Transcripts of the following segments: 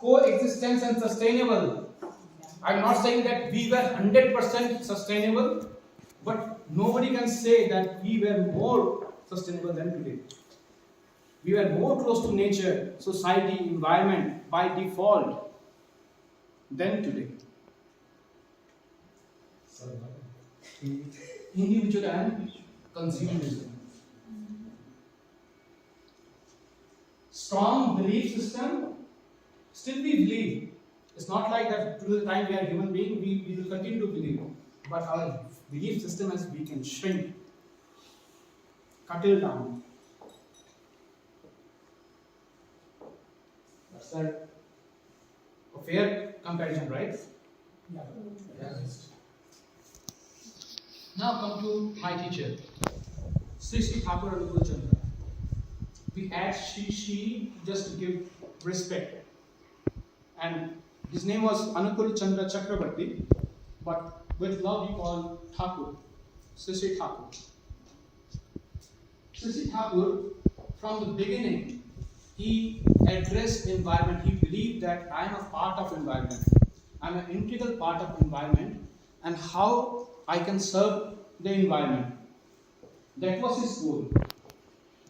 coexistence and sustainable. I'm not saying that we were 100% sustainable, but nobody can say that we were more sustainable than today. We were more close to nature, society, environment by default than today. Individual and consumerism. Strong belief system, still we believe. It's not like that till the time we are human being, we will continue to believe. But our belief system has weakened, shrink, curtailed down. That's a fair comparison, right? Yeah. Yes. Now come to my teacher, Sri Thakur Anukul Chandra. We add Shri just to give respect. And his name was Anukul Chandra Chakrabarti, but with love we call Thakur, Sri Thakur. Sri Thakur, from the beginning, he addressed environment. He believed that I am a part of environment. I am an integral part of environment, and how I can serve the environment. That was his goal.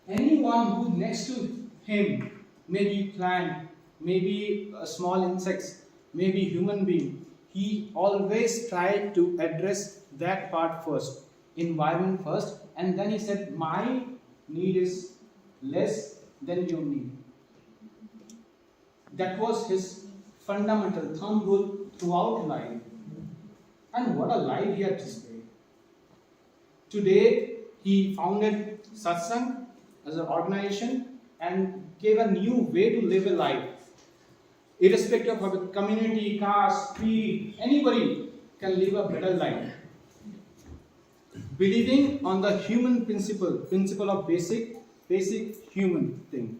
Anyone who next to him, maybe plant, maybe a small insects, maybe human being, he always tried to address that part first, environment first, and then he said, my need is less than your need. That was his fundamental thumb rule throughout life. And what a life he had displayed. Today, he founded Satsang as an organization and gave a new way to live a life. Irrespective of a community, caste, creed, anybody can live a better life. Believing on the human principle of basic human thing.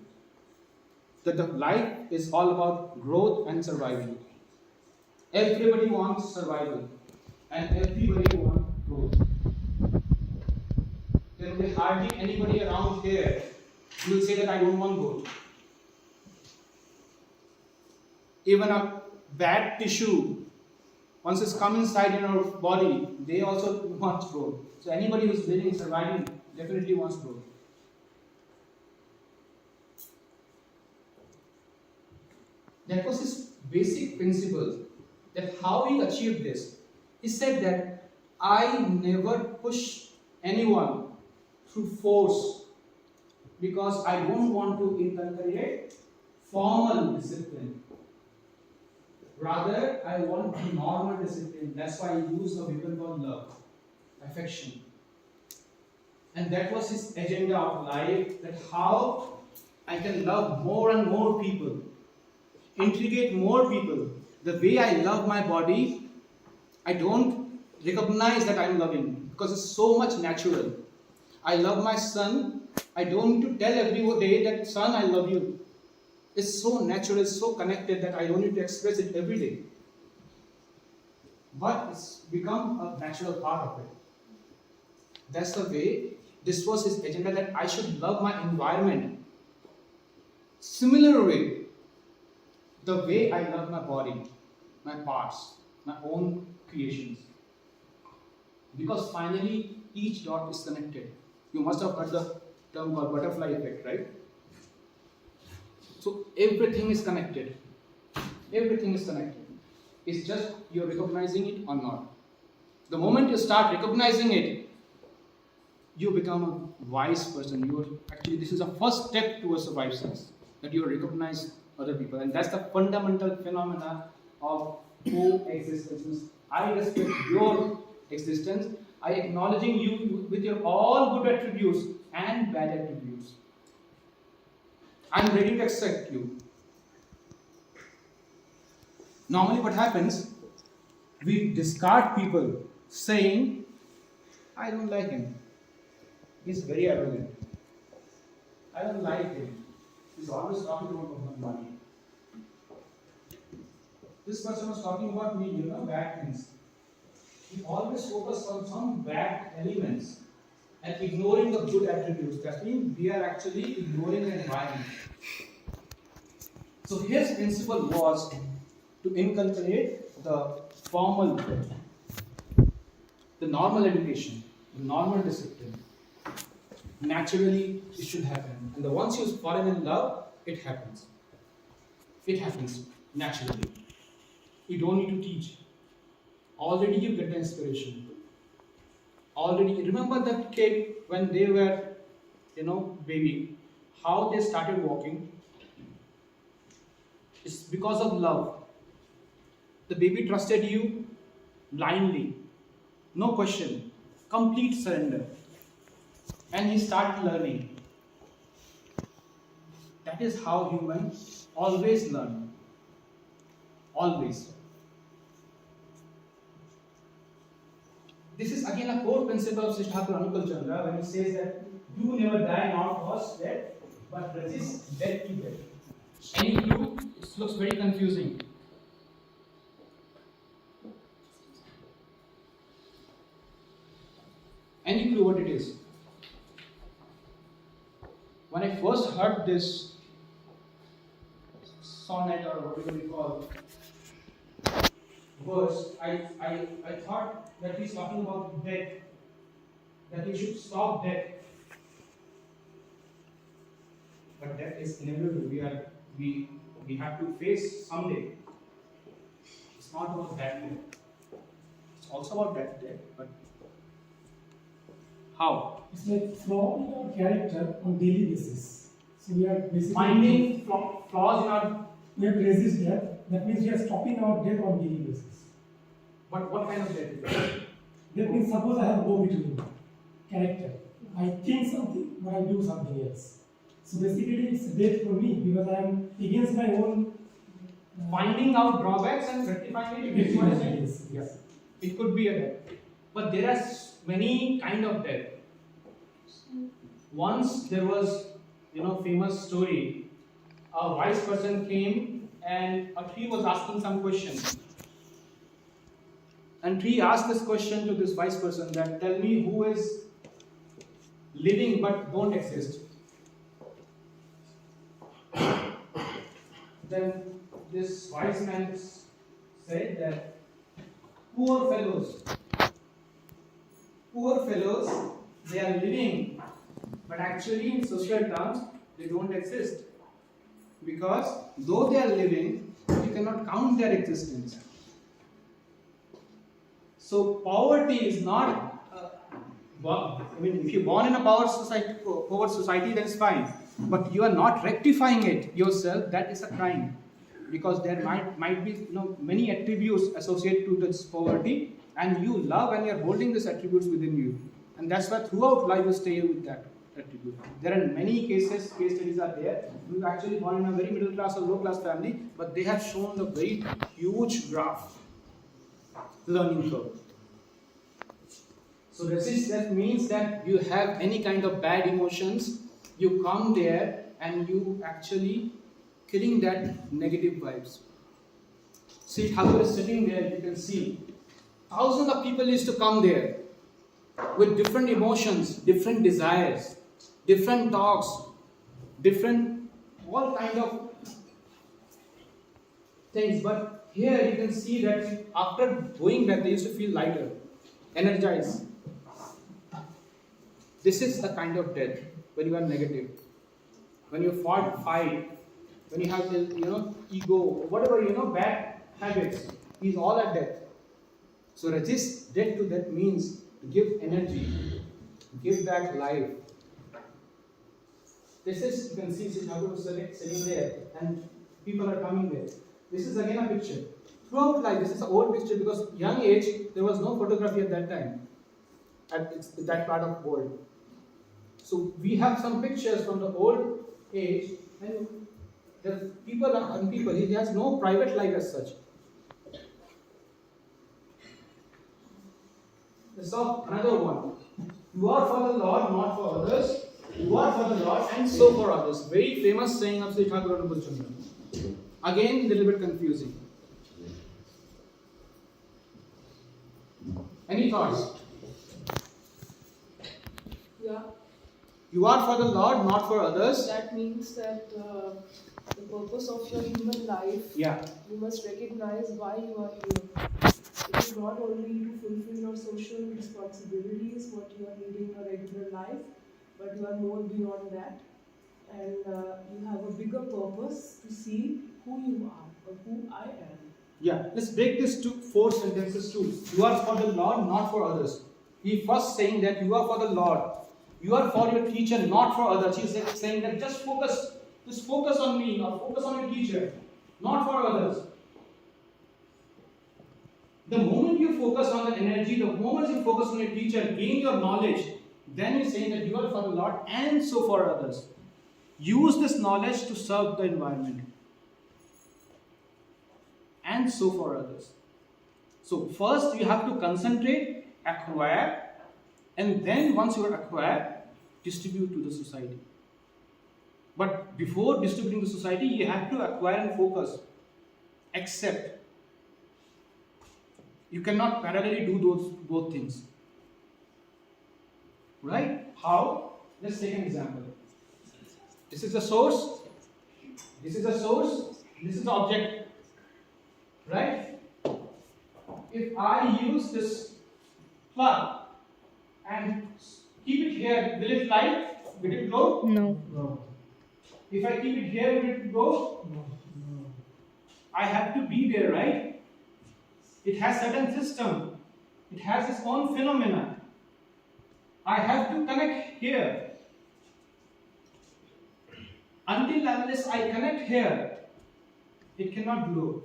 That the life is all about growth and survival. Everybody wants survival and everybody wants growth. There will be hardly anybody around here who will say that I don't want growth. Even a bad tissue, once it's come inside in our body, they also want growth. So anybody who's living, surviving, definitely wants growth. That was his basic principle. That how he achieved this. He said that I never push anyone through force because I don't want to inculcate formal discipline. Rather, I want normal discipline. That's why I use a weapon called love, affection. And that was his agenda of life, that how I can love more and more people, integrate more people. The way I love my body, I don't recognize that I'm loving because it's so much natural. I love my son. I don't need to tell every day that, son, I love you. It's so natural, it's so connected that I don't need to express it every day. But it's become a natural part of it. That's the way, this was his agenda, that I should love my environment. Similar way, the way I love my body, my parts, my own creations. Because finally, each dot is connected. You must have heard the term called butterfly effect, right? So everything is connected. Everything is connected. It's just you're recognizing it or not. The moment you start recognizing it, you become a wise person. This is a first step towards survival sense, that you recognize other people, and that's the fundamental phenomena of coexistence. I respect your existence. I acknowledging you with your all good attributes and bad attributes. I'm ready to accept you. Normally what happens, we discard people saying, I don't like him. He's very arrogant. I don't like him. He's always talking about money. This person was talking about me, bad things. He always focused on some bad elements and ignoring the good attributes. That means we are actually ignoring the environment. So his principle was to inculcate the formal, the normal education, the normal discipline. Naturally, it should happen. And the once you fall in love, it happens. It happens naturally. You don't need to teach. Already you get the inspiration. Already, remember the kid when they were, baby, how they started walking? It's because of love. The baby trusted you blindly, no question, complete surrender. And he started learning. That is how humans always learn. Always. This is again a core principle of Sri Thakur Anukul Chandra when he says that you never die not cause death, but resist death to death. Any clue? It looks very confusing. Any clue what it is? When I first heard this sonnet or whatever we call verse, I thought that he's talking about death, that he should stop death. But death is inevitable. We have to face someday. It's not about that day. It's also about that day, but how? It's like flaw in our character on daily basis. So we are basically Finding flaws in our. we have to resist death. That means we are stopping our death on daily basis. But what kind of death is that? That means suppose I have a go-between character. I think something, but I do something else. So basically, it's death for me because I am against my own. Finding out drawbacks and rectifying it. Is what I said. Yes. Yes. It could be a death, but there are many kind of death. Once there was, famous story. A wise person came and a tree was asking some question. And tree asked this question to this wise person that tell me who is living but don't exist. Then this wise man said that poor fellows, they are living, but actually in social terms they don't exist. Because though they are living, you cannot count their existence. So poverty is not, if you're born in a poor society, then it's fine. But you are not rectifying it yourself, that is a crime. Because there might be many attributes associated to this poverty, and you love and you're holding these attributes within you. And that's why throughout life you stay with that attribute. There are many case studies are there who actually born in a very middle class or low class family, but they have shown a very huge graph learning curve. So resist death means that you have any kind of bad emotions, you come there and you actually killing that negative vibes. See, Thakur is sitting there, you can see thousands of people used to come there with different emotions, different desires, different talks, different all kind of things. But here you can see that after going back, they used to feel lighter, energized. This is the kind of death when you are negative, when you fight, when you have ego, whatever bad habits. Is all at death. So resist death to death means to give energy, give back life. This is, you can see Thakur sitting there and people are coming there. This is again a picture. Throughout life, this is an old picture because young age, there was no photography at that time, at that part of world. So we have some pictures from the old age, and the people are young people. He has no private life as such. So another one. You are for the Lord, not for others. You are for the Lord, and so for others. Very famous saying of Sri Thakur Anukul Chandra. Again, a little bit confusing. Any thoughts? Yeah. You are for the Lord, not for others. That means that the purpose of your human life, Yeah. you must recognize why you are here. It is not only to fulfill your social responsibilities, what you are leading a regular life, but you are more beyond that. And you have a bigger purpose to see who you are or who I am. Yeah, let's break this to 4 sentences too. You are for the Lord, not for others. He first saying that you are for the Lord. You are for your teacher, not for others. He is saying that just focus on me or focus on your teacher, not for others. The moment you focus on the energy, the moment you focus on your teacher, gain your knowledge, then he's saying that you are for the Lord and so for others. Use this knowledge to serve the environment and so for others. So first you have to concentrate, acquire, and then once you are acquired, distribute to the society. But before distributing to society, you have to acquire and focus. Accept. You cannot parallelly do those both things. Right? How? Let's take an example. This is the source. This is the source. This is the object. Right? If I use this plug and keep it here, will it light? Will it glow? No. No. If I keep it here, will it glow? No. No. I have to be there, right? It has certain system. It has its own phenomena. I have to connect here. Until unless I connect here, it cannot glow.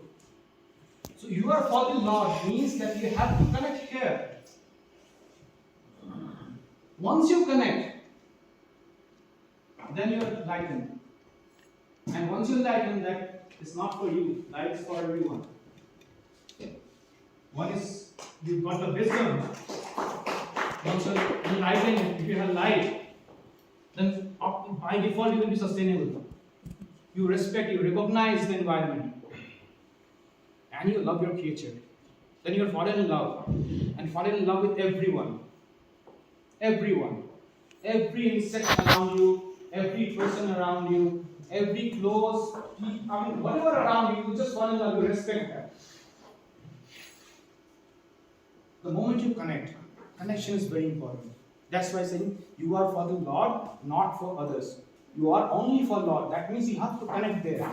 So you are for the Lord means that you have to connect here. Once you connect, then you are lightened. And once you lighten, that is not for you, light is for everyone. One is you've got the wisdom. Once you enlighten, if you have light, then by default you will be sustainable. You respect, you recognize the environment. And you love your creature. Then you will fall in love. And fall in love with everyone. Everyone. Every insect around you, every person around you, every clothes, whatever around you, you just fall in love, you respect that. The moment you connect, connection is very important. That's why I'm saying you are for the Lord, not for others. You are only for Lord. That means you have to connect there.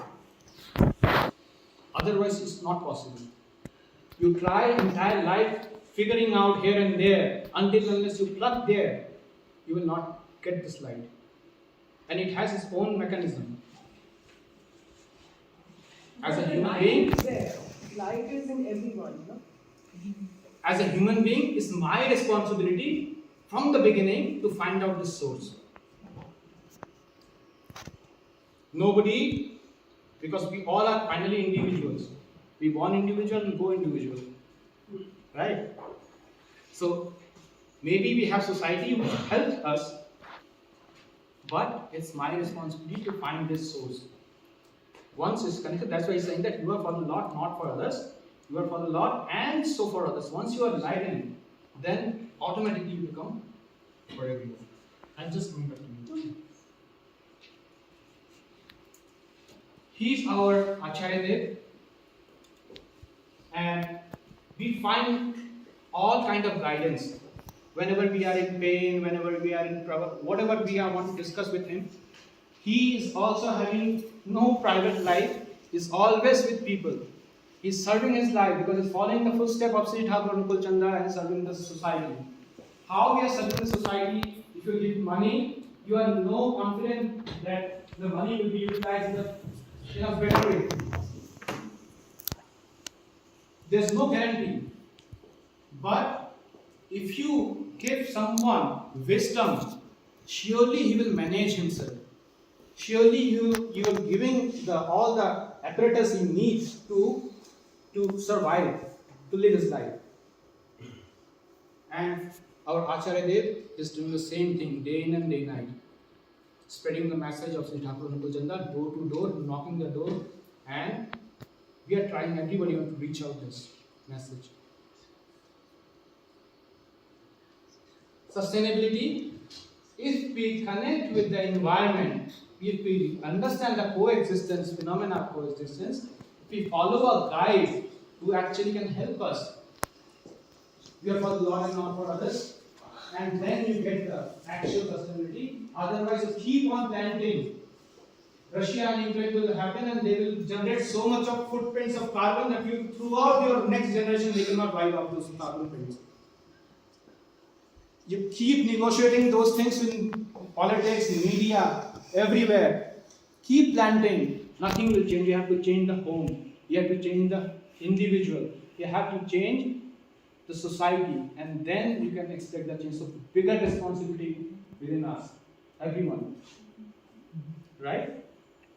Otherwise, it's not possible. You try entire life figuring out here and there until unless you plug there, you will not get this light. And it has its own mechanism. As a human being, Light is in everyone, no? as a human being, it's my responsibility from the beginning to find out this source. Nobody, because we all are finally individuals. We born individual and go individual. Right? So, maybe we have society which helps us, but it's my responsibility to find this source. Once it's connected, that's why he's saying that you are for the Lord, not for others. You are for the Lord and so for others. Once you are enlightened, then automatically you become for everyone. I'll just come back to you. He's our Acharya Dev, and we find all kind of guidance whenever we are in pain, whenever we are in trouble, whatever we want to discuss with him. He is also having no private life. He's always with people. He's serving his life because he's following the footsteps of Sri Thakur Nukul Chanda and serving the society. How we are serving the society? If you give money, you are no confident that the money will be utilized in a better way. There's no guarantee. But if you give someone wisdom, surely he will manage himself. Surely you are giving all the apparatus he needs to survive, to live his life. And our Acharya Dev is doing the same thing day in and day night. Spreading the message of Sri Thakur Nukul Chanda door to door, knocking the door, and we are trying everybody to reach out this message. Sustainability. if we connect with the environment, if we understand the coexistence, phenomena of coexistence, if we follow a guide who actually can help us, we are for the Lord and not for others, and then you get the actual sustainability. Otherwise, you keep on planting. Russia and Ukraine will happen, and they will generate so much of footprints of carbon that you, throughout your next generation, they will not wipe out those carbon prints. You keep negotiating those things in politics, media, everywhere. Keep planting. Nothing will change. You have to change the home. You have to change the individual. You have to change the society, and then you can expect the change. So bigger responsibility within us, everyone. Right?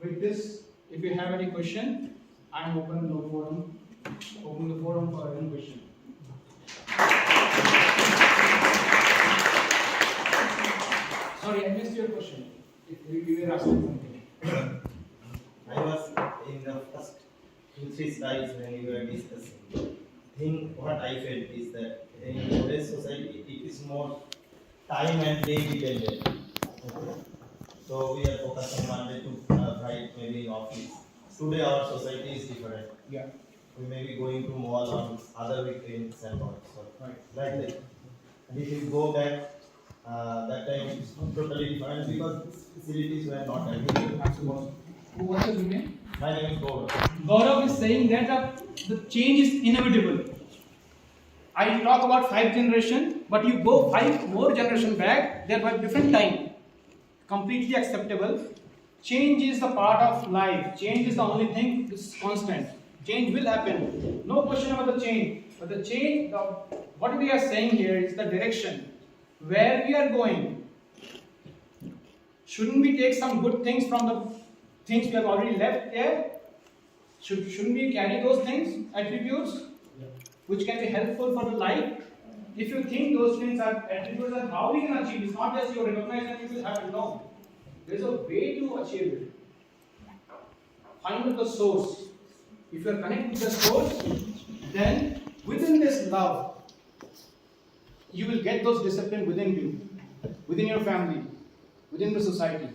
With this, if you have any question, I am open the forum. Open the forum for any question. Sorry, I missed your question. If you were asking something. I was in the first 2-3 slides when you were discussing. What I felt is that in today's society, it is more time and day dependent. Okay. So we are focusing Monday to Friday, maybe in office. Today our society is different. Yeah. We may be going to mall on other weekends and all. So Right. like that. And if you go back, that time it's totally different because facilities were not available. Absolutely. What's your name? My name is Gaurav. Gaurav is saying that the change is inevitable. I talk about 5 generation, but you go 5 more generation back, they are different time. Completely acceptable. Change is the part of life. Change is the only thing that's constant. Change will happen. No question about the change. But the change, what we are saying here is the direction. Where we are going. Shouldn't we take some good things from the things we have already left there? Shouldn't we carry those things, attributes, which can be helpful for the life? If you think those things are attributes and how we can achieve, it's not just you recognize and it will happen. No. There is a way to achieve it. Find the source. If you are connected with the source, then within this love, you will get those discipline within you, within your family, within the society.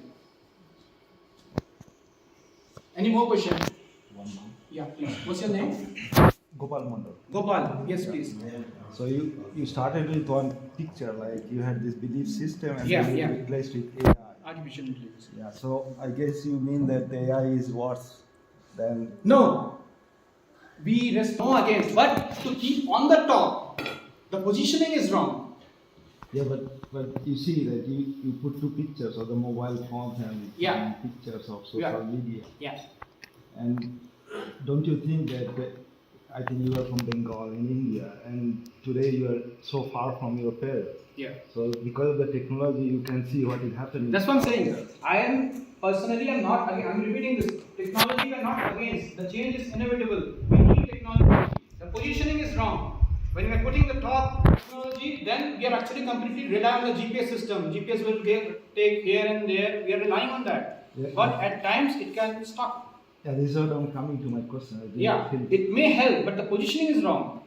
Any more questions? Yeah, please. What's your name? Gopal Mandal. Gopal. Yes, please. So you started with one picture, like you had this belief system and then you replaced with AI. Artificial intelligence. Yeah. So I guess you mean that AI is worse than. No. We respond against, but to keep on the top, the positioning is wrong. Yeah, but you see that you put 2 pictures of the mobile phone and Yeah. pictures of social media. Yeah. And don't you think that I think you are from Bengal in India, and today you are so far from your parents. Yeah. So because of the technology, you can see what is happening. That's what I'm saying. I am personally, I'm repeating this. Technology we are not against. The change is inevitable. We need technology. The positioning is wrong. When we are putting the top technology, then we are actually completely relying on the GPS system. GPS will take here and there. We are relying on that. Yeah. But at times it can stop. Yeah, this is what I'm coming to my question. It may help, but the positioning is wrong.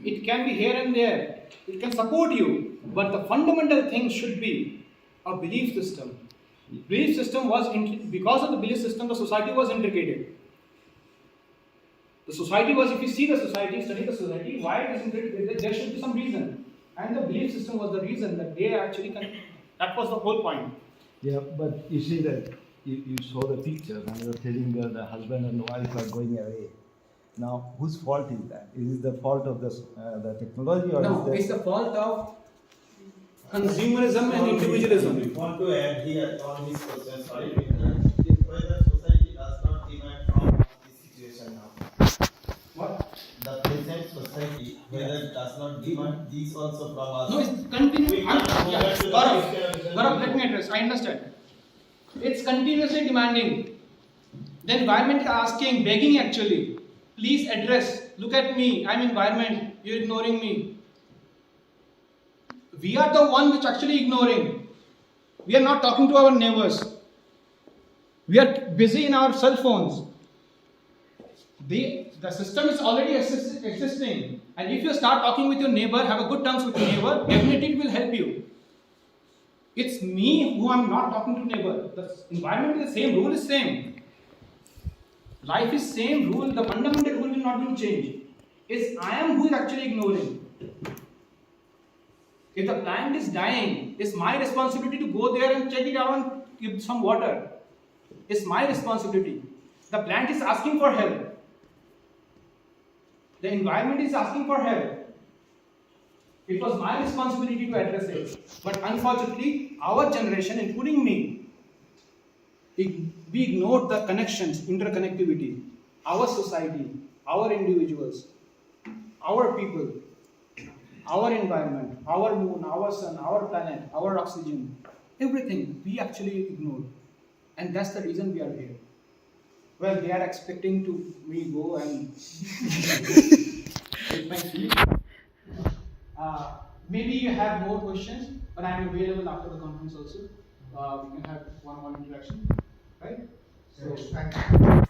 It can be here and there. It can support you, but the fundamental thing should be a belief system. Belief system was, because of the belief system, the society was integrated. The society was, if you see the society, study the society, why it is integrated, there should be some reason. And the belief system was the reason that they actually, that was the whole point. Yeah, but you see that you saw the pictures and you're telling that the husband and wife are going away. Now, whose fault is that? Is it the fault of the technology or No, it's the fault of consumerism and individualism. We want to add here on this question, sorry, whether society does not demand from this situation now. What? The present society, whether it does not demand these also from us. No, it's continuing. Gaurav, let me address. I understand. It's continuously demanding. The environment is asking, begging actually. Please address. Look at me. I'm environment. You're ignoring me. We are the one which actually ignoring. We are not talking to our neighbors. We are busy in our cell phones. The system is already existing. And if you start talking with your neighbor, have a good terms with your neighbor, definitely it will help you. It's me who I'm not talking to neighbor. The environment is the same, rule is same. Life is same rule, the fundamental rule will not be changed. It's I am who is actually ignoring. If the plant is dying, it's my responsibility to go there and check it out and give some water. It's my responsibility. The plant is asking for help. The environment is asking for help. It was my responsibility to address it. But unfortunately, our generation, including me, we ignored the connections, interconnectivity. Our society, our individuals, our people, our environment, our moon, our sun, our planet, our oxygen, everything we actually ignored. And that's the reason we are here. Well, they are expecting to me go and take my seat. Maybe you have more questions, but I am available after the conference also. We can have one-on-one interaction, right? So, Yes, thank you.